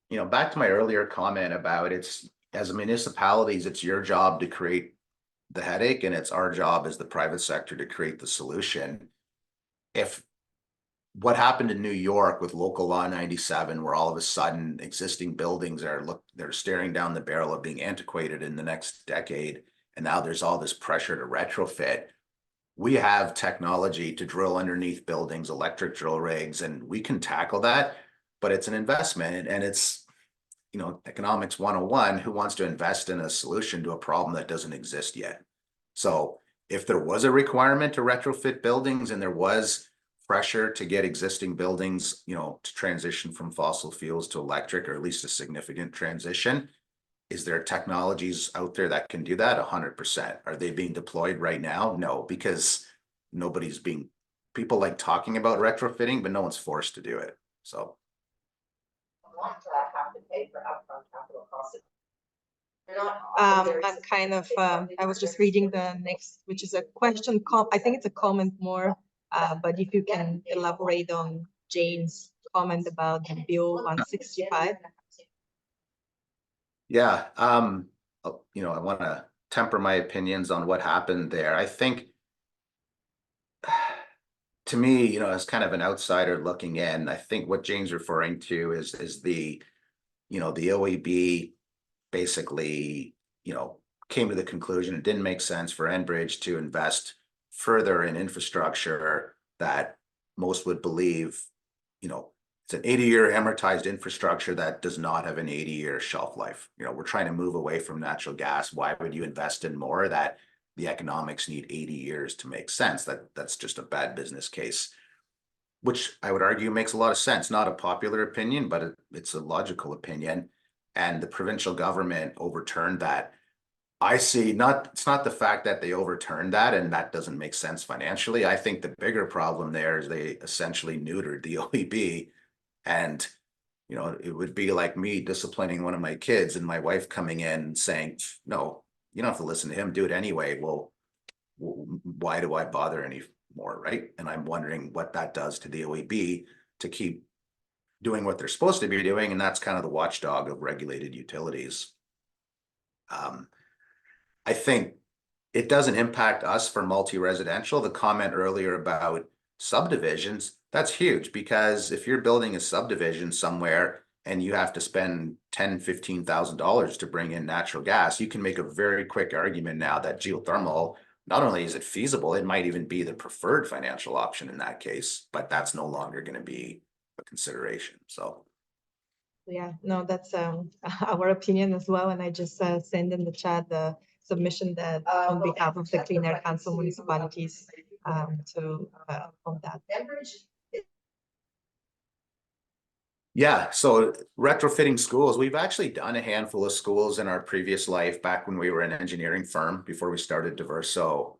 back to my earlier comment about as municipalities, it's your job to create the headache, and it's our job as the private sector to create the solution. If what happened in New York with Local Law 97, where all of a sudden existing buildings they're staring down the barrel of being antiquated in the next decade, and now there's all this pressure to retrofit. We have technology to drill underneath buildings, electric drill rigs, and we can tackle that, but it's an investment, and it's, you know, economics 101, who wants to invest in a solution to a problem that doesn't exist yet? So if there was a requirement to retrofit buildings and there was pressure to get existing buildings, you know, to transition from fossil fuels to electric, or at least a significant transition, is there technologies out there that can do that? 100%. Are they being deployed right now? No, because people like talking about retrofitting, but no one's forced to do it. So. Want to have to pay for upfront capital costs. I'm kind of, I was just reading the next, which is a question, I think it's a comment more, but if you can elaborate on Jane's comment about the Bill 165. Yeah, you know, I want to temper my opinions on what happened there. I think, to me, you know, as kind of an outsider looking in, I think what Jane's referring to is the, you know, the OEB basically, you know, came to the conclusion it didn't make sense for Enbridge to invest further in infrastructure that most would believe, you know, it's an 80-year amortized infrastructure that does not have an 80-year shelf life. You know, we're trying to move away from natural gas. Why would you invest in more that the economics need 80 years to make sense? That's just a bad business case, which I would argue makes a lot of sense. Not a popular opinion, but it's a logical opinion. And the provincial government overturned that. I see it's not the fact that they overturned that and that doesn't make sense financially. I think the bigger problem there is they essentially neutered the OEB. And, you know, it would be like me disciplining one of my kids and my wife coming in and saying, no, you don't have to listen to him, do it anyway. Well, why do I bother anymore, right? And I'm wondering what that does to the OEB to keep doing what they're supposed to be doing, and that's kind of the watchdog of regulated utilities. I think it doesn't impact us for multi-residential. The comment earlier about subdivisions, that's huge, because if you're building a subdivision somewhere and you have to spend $10,000, $15,000 to bring in natural gas, you can make a very quick argument now that geothermal, not only is it feasible, it might even be the preferred financial option in that case, but that's no longer going to be a consideration. So yeah, no, that's our opinion as well. And I just send in the chat the submission that on behalf of the Clean Air Council municipalities on that. Yeah, so retrofitting schools, we've actually done a handful of schools in our previous life back when we were an engineering firm before we started Diverso.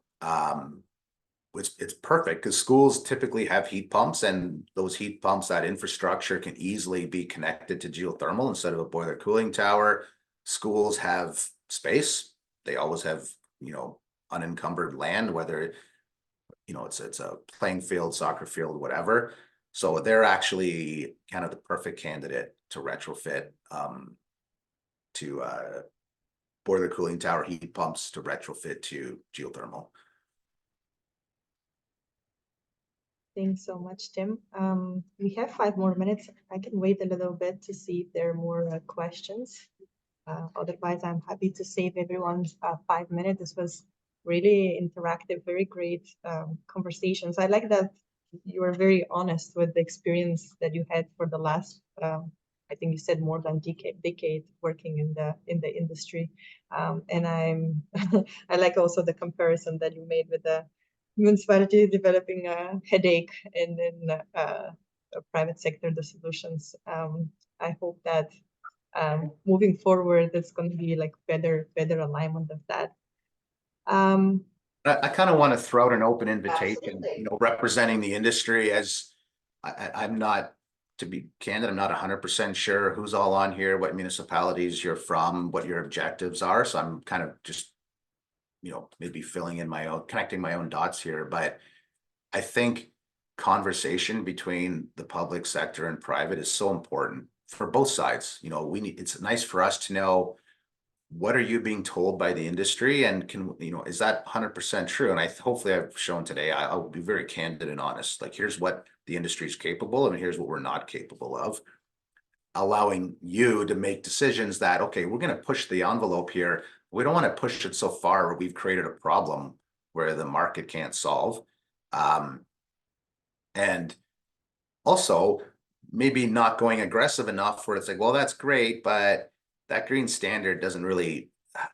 It's perfect because schools typically have heat pumps, and those heat pumps, that infrastructure can easily be connected to geothermal instead of a boiler cooling tower. Schools have space. They always have, you know, unencumbered land, whether, you know, it's a playing field, soccer field, whatever. So they're actually kind of the perfect candidate to retrofit to boiler cooling tower heat pumps to retrofit to geothermal. Thanks so much, Tim. We have 5 more minutes. I can wait a little bit to see if there are more questions. Otherwise, I'm happy to save everyone's 5 minutes. This was really interactive, very great conversations. I like that you were very honest with the experience that you had for the last, I think you said more than decade working in the industry. And I like also the comparison that you made with the municipality developing a headache and then a private sector, the solutions. I hope that moving forward, there's going to be like better alignment of that. I kind of want to throw out an open invitation, you know, representing the industry, as I'm not, to be candid, I'm not 100% sure who's all on here, what municipalities you're from, what your objectives are. So I'm kind of just, you know, maybe connecting my own dots here. But I think conversation between the public sector and private is so important for both sides. You know, it's nice for us to know what are you being told by the industry, and can, you know, is that 100% true? And hopefully I've shown today, I'll be very candid and honest. Like, here's what the industry is capable of, and here's what we're not capable of. Allowing you to make decisions that, okay, we're going to push the envelope here. We don't want to push it so far where we've created a problem where the market can't solve. And also maybe not going aggressive enough where it's like, well, that's great, but that green standard doesn't really,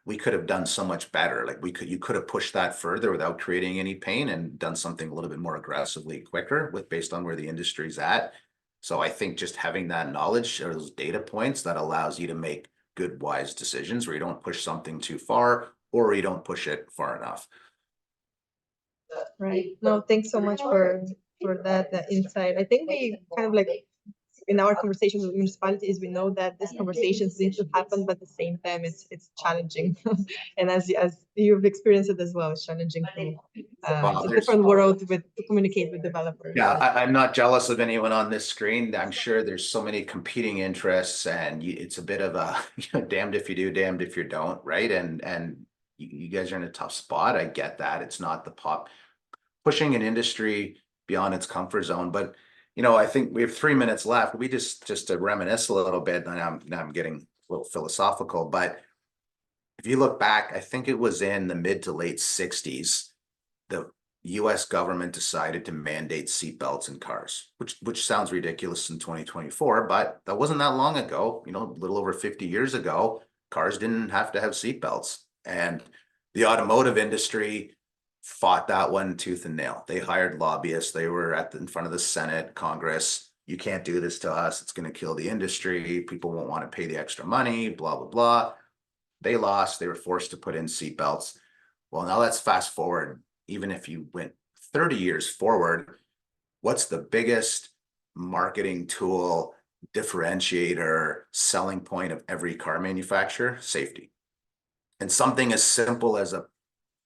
we could have done so much better. Like you could have pushed that further without creating any pain and done something a little bit more aggressively quicker based on where the industry's at. So I think just having that knowledge or those data points that allows you to make good, wise decisions where you don't push something too far or you don't push it far enough. Right. No, thanks so much for that insight. I think we kind of like in our conversations with municipalities, we know that these conversations need to happen, but at the same time, it's challenging. And as you've experienced it as well, it's challenging to it's a different world to communicate with developers. Yeah, I'm not jealous of anyone on this screen. I'm sure there's so many competing interests, and it's a bit of a damned if you do, damned if you don't, right? And you guys are in a tough spot. I get that. It's not the pushing an industry beyond its comfort zone, but I think we have 3 minutes left. We just to reminisce a little bit, and now I'm getting a little philosophical, but if you look back, I think it was in the mid to late 60s, the US government decided to mandate seatbelts in cars, which sounds ridiculous in 2024, but that wasn't that long ago. A little over 50 years ago, cars didn't have to have seatbelts, and the automotive industry fought that one tooth and nail. They hired lobbyists. They were in front of the Senate, Congress. You can't do this to us. It's going to kill the industry. People won't want to pay the extra money, blah, blah, blah. They lost. They were forced to put in seatbelts. Well, now let's fast forward. Even if you went 30 years forward, what's the biggest marketing tool, differentiator, selling point of every car manufacturer? Safety. And something as simple as a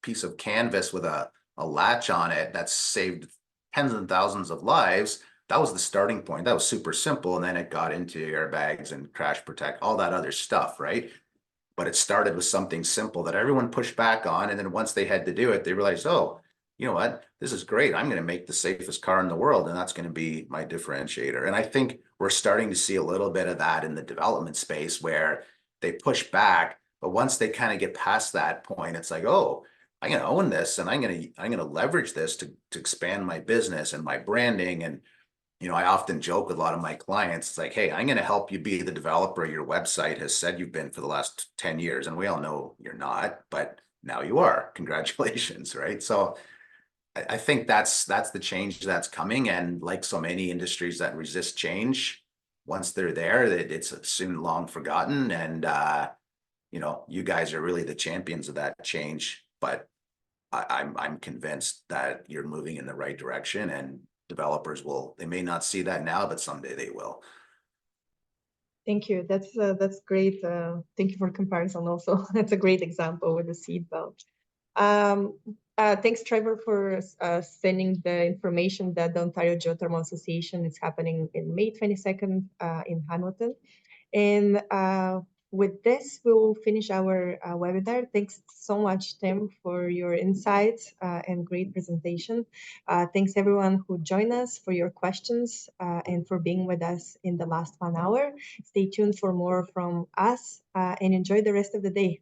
piece of canvas with a latch on it that's saved tens and thousands of lives. That was the starting point. That was super simple. And then it got into airbags and crash protect, all that other stuff, right? But it started with something simple that everyone pushed back on. And then once they had to do it, they realized, oh, you know what? This is great. I'm going to make the safest car in the world, and that's going to be my differentiator. And I think we're starting to see a little bit of that in the development space where they push back, but once they kind of get past that point, it's like, oh, I'm going to own this, and I'm going to leverage this to expand my business and my branding. And I often joke with a lot of my clients. It's like, hey, I'm going to help you be the developer your website has said you've been for the last 10 years. And we all know you're not, but now you are. Congratulations, right? So I think that's the change that's coming. And like so many industries that resist change, once they're there, it's soon long forgotten. And, you guys are really the champions of that change. But I'm convinced that you're moving in the right direction, and developers they may not see that now, but someday they will. Thank you. That's great. Thank you for comparison also. That's a great example with the seatbelt. Thanks, Trevor, for sending the information that the Ontario Geothermal Association is happening in May 22nd in Hamilton. And with this, we will finish our webinar. Thanks so much, Tim, for your insights and great presentation. Thanks everyone who joined us for your questions and for being with us in the last 1 hour. Stay tuned for more from us and enjoy the rest of the day.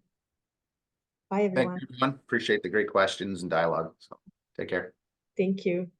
Bye, everyone. Thank you, everyone. Appreciate the great questions and dialogue. So take care. Thank you.